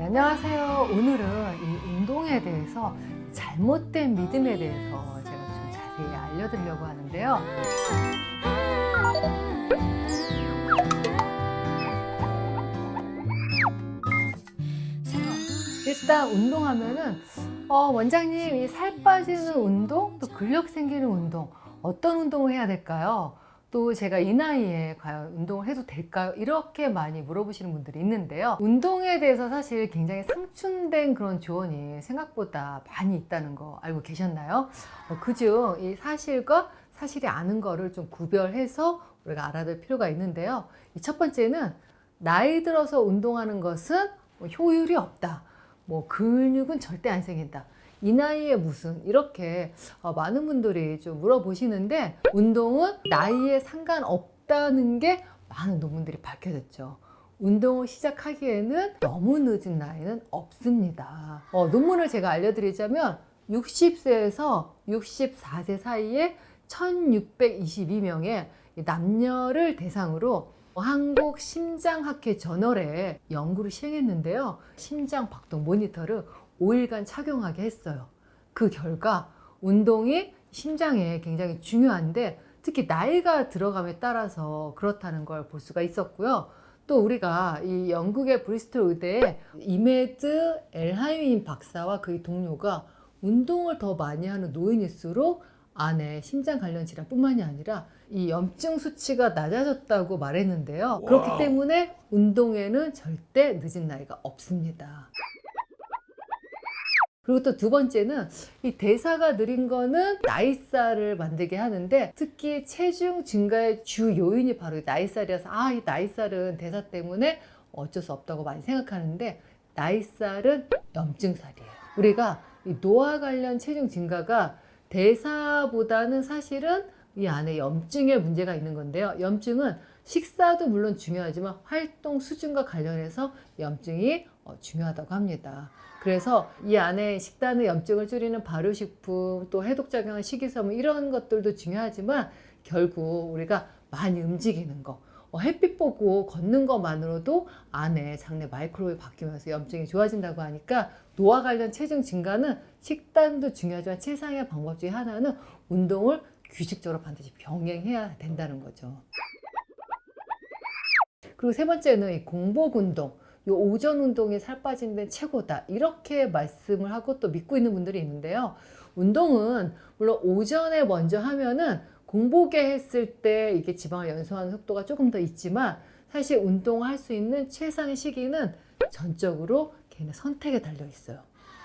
네, 안녕하세요. 오늘은 이 운동에 대해서 잘못된 믿음에 대해서 제가 좀 자세히 알려드리려고 하는데요. 일단 운동하면은 원장님 이 살 빠지는 운동, 또 근력 생기는 운동 어떤 운동을 해야 될까요? 또 제가 이 나이에 과연 운동을 해도 될까요? 이렇게 많이 물어보시는 분들이 있는데요. 운동에 대해서 사실 굉장히 상충된 그런 조언이 생각보다 많이 있다는 거 알고 계셨나요? 그중 이 사실과 사실이 아닌 거를 좀 구별해서 우리가 알아둘 필요가 있는데요. 이 첫 번째는 나이 들어서 운동하는 것은 효율이 없다. 근육은 절대 안 생긴다. 이 나이에 무슨 이렇게 많은 분들이 좀 물어보시는데, 운동은 나이에 상관없다는 게 많은 논문들이 밝혀졌죠. 운동을 시작하기에는 너무 늦은 나이는 없습니다. 논문을 제가 알려드리자면 60세에서 64세 사이에 1622명의 남녀를 대상으로 한국심장학회 저널에 연구를 시행했는데요. 심장 박동 모니터를 5일간 착용하게 했어요. 그 결과 운동이 심장에 굉장히 중요한데, 특히 나이가 들어감에 따라서 그렇다는 걸 볼 수가 있었고요. 또 우리가 이 영국의 브리스톨 의대의 이메드 엘하임 박사와 그의 동료가 운동을 더 많이 하는 노인일수록 안에 심장 관련 질환뿐만이 아니라 이 염증 수치가 낮아졌다고 말했는데요. 그렇기 때문에 운동에는 절대 늦은 나이가 없습니다. 그리고 또 두 번째는 이 대사가 느린 거는 나이살을 만들게 하는데, 특히 체중 증가의 주 요인이 바로 이 나이살이라서 이 나이살은 대사 때문에 어쩔 수 없다고 많이 생각하는데, 나이살은 염증살이에요. 우리가 이 노화 관련 체중 증가가 대사보다는 사실은 이 안에 염증의 문제가 있는 건데요. 염증은 식사도 물론 중요하지만 활동 수준과 관련해서 염증이 중요하다고 합니다. 그래서 이 안에 식단의 염증을 줄이는 발효식품, 또 해독작용한 식이섬유 이런 것들도 중요하지만, 결국 우리가 많이 움직이는 거, 햇빛 보고 걷는 것만으로도 안에 장내 마이크로웨이브 바뀌면서 염증이 좋아진다고 하니까, 노화 관련 체중 증가는 식단도 중요하지만 최상의 방법 중에 하나는 운동을 규칙적으로 반드시 병행해야 된다는 거죠. 그리고 세 번째는 이 공복 운동, 요 오전 운동이 살 빠지는 데 최고다, 이렇게 말씀을 하고 또 믿고 있는 분들이 있는데요. 운동은 물론 오전에 먼저 하면은 공복에 했을 때 이게 지방을 연소하는 속도가 조금 더 있지만, 사실 운동할 수 있는 최상의 시기는 전적으로 개인의 선택에 달려 있어요.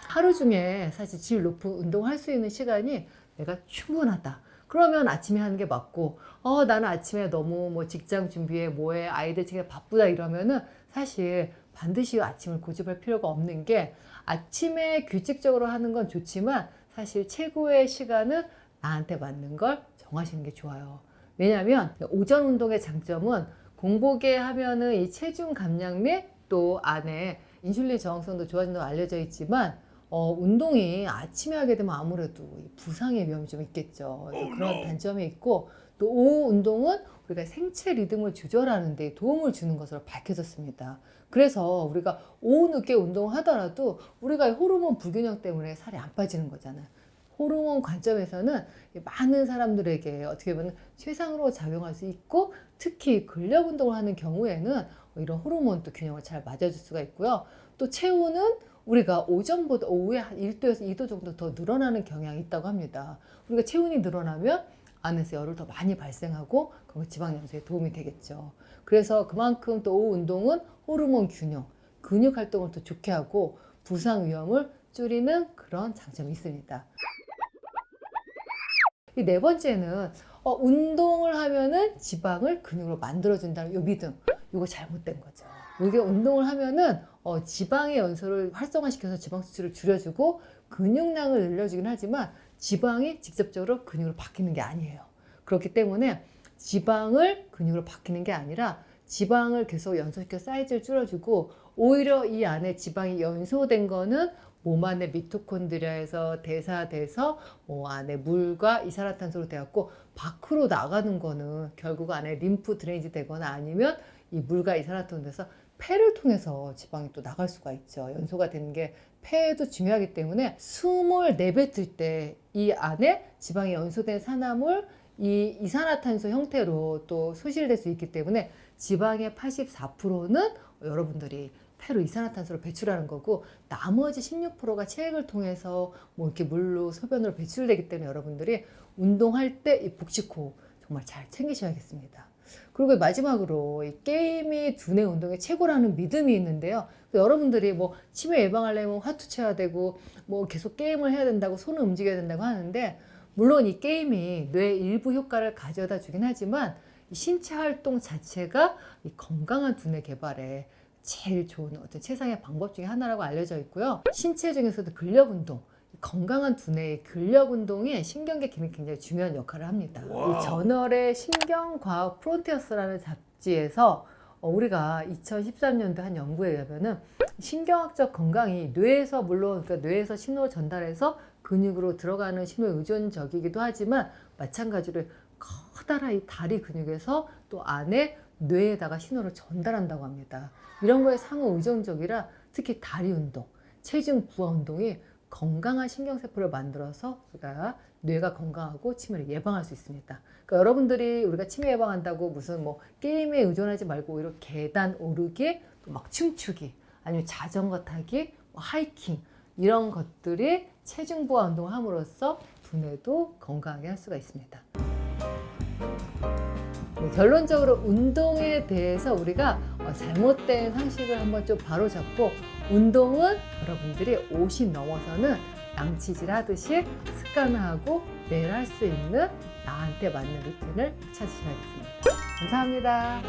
하루 중에 사실 질 높은 운동을 할 수 있는 시간이 내가 충분하다, 그러면 아침에 하는 게 맞고, 나는 아침에 너무 직장 준비해 뭐해 아이들 챙겨 바쁘다 이러면은 사실 반드시 아침을 고집할 필요가 없는 게, 아침에 규칙적으로 하는 건 좋지만 사실 최고의 시간은 나한테 맞는 걸 정하시는 게 좋아요. 왜냐하면 오전 운동의 장점은 공복에 하면은 이 체중 감량 및 또 안에 인슐린 저항성도 좋아진다고 알려져 있지만, 운동이 아침에 하게 되면 아무래도 부상의 위험이 좀 있겠죠. 그래서 그런 단점이 있고, 또 오후 운동은 우리가 생체 리듬을 조절하는 데 도움을 주는 것으로 밝혀졌습니다. 그래서 우리가 오후 늦게 운동을 하더라도 우리가 호르몬 불균형 때문에 살이 안 빠지는 거잖아요. 호르몬 관점에서는 많은 사람들에게 어떻게 보면 최상으로 작용할 수 있고, 특히 근력 운동을 하는 경우에는 이런 호르몬도 균형을 잘 맞아줄 수가 있고요. 또 체온은 우리가 오전보다 오후에 한 1도에서 2도 정도 더 늘어나는 경향이 있다고 합니다. 우리가 체온이 늘어나면 안에서 열을 더 많이 발생하고, 그건 지방 연소에 도움이 되겠죠. 그래서 그만큼 또 오후 운동은 호르몬 균형, 근육 활동을 더 좋게 하고 부상 위험을 줄이는 그런 장점이 있습니다. 이 네 번째는 운동을 하면은 지방을 근육으로 만들어준다는 요 믿음, 이거 잘못된 거죠. 이게 운동을 하면은 지방의 연소를 활성화시켜서 지방 수치를 줄여주고 근육량을 늘려주긴 하지만, 지방이 직접적으로 근육으로 바뀌는 게 아니에요. 그렇기 때문에 지방을 근육으로 바뀌는 게 아니라 지방을 계속 연소시켜 사이즈를 줄여주고, 오히려 이 안에 지방이 연소된 거는 몸 안에 미토콘드리아에서 대사돼서 안에 물과 이산화탄소로 되었고, 밖으로 나가는 거는 결국 안에 림프 드레이지 되거나 아니면 이 물과 이산화탄소에서 폐를 통해서 지방이 또 나갈 수가 있죠. 연소가 되는 게 폐도 중요하기 때문에 숨을 내뱉을 때 이 안에 지방이 연소된 산화물, 이 이산화탄소 형태로 또 소실될 수 있기 때문에 지방의 84%는 여러분들이 폐로 이산화탄소를 배출하는 거고, 나머지 16%가 체액을 통해서 뭐 이렇게 물로 소변으로 배출되기 때문에 여러분들이 운동할 때 이 복식호 정말 잘 챙기셔야겠습니다. 그리고 마지막으로 이 게임이 두뇌 운동의 최고라는 믿음이 있는데요. 여러분들이 뭐 치매 예방하려면 화투 쳐야 되고 뭐 계속 게임을 해야 된다고, 손을 움직여야 된다고 하는데, 물론 이 게임이 뇌 일부 효과를 가져다 주긴 하지만 이 신체 활동 자체가 이 건강한 두뇌 개발에 제일 좋은 어떤 최상의 방법 중에 하나라고 알려져 있고요. 신체 중에서도 근력 운동, 건강한 두뇌의 근력 운동이 신경계 기능에 굉장히 중요한 역할을 합니다. 이 저널의 신경과학 프론티어스라는 잡지에서 우리가 2013년도 한 연구에 의하면은 신경학적 건강이 뇌에서, 물론 그러니까 뇌에서 신호를 전달해서 근육으로 들어가는 신호에 의존적이기도 하지만, 마찬가지로 커다란 이 다리 근육에서 또 안에 뇌에다가 신호를 전달한다고 합니다. 이런 거에 상호 의존적이라 특히 다리 운동, 체중 부하 운동이 건강한 신경세포를 만들어서 우리가 뇌가 건강하고 치매를 예방할 수 있습니다. 그러니까 여러분들이 우리가 치매 예방한다고 무슨 뭐 게임에 의존하지 말고 이렇게 계단 오르기, 막 춤추기, 아니면 자전거 타기, 뭐 하이킹, 이런 것들이 체중 부하 운동을 함으로써 두뇌도 건강하게 할 수가 있습니다. 네, 결론적으로 운동에 대해서 우리가 잘못된 상식을 한번 좀 바로잡고, 운동은 여러분들이 50 넘어서는 양치질 하듯이 습관화하고 매일 할 수 있는 나한테 맞는 루틴을 찾으셔야겠습니다. 감사합니다.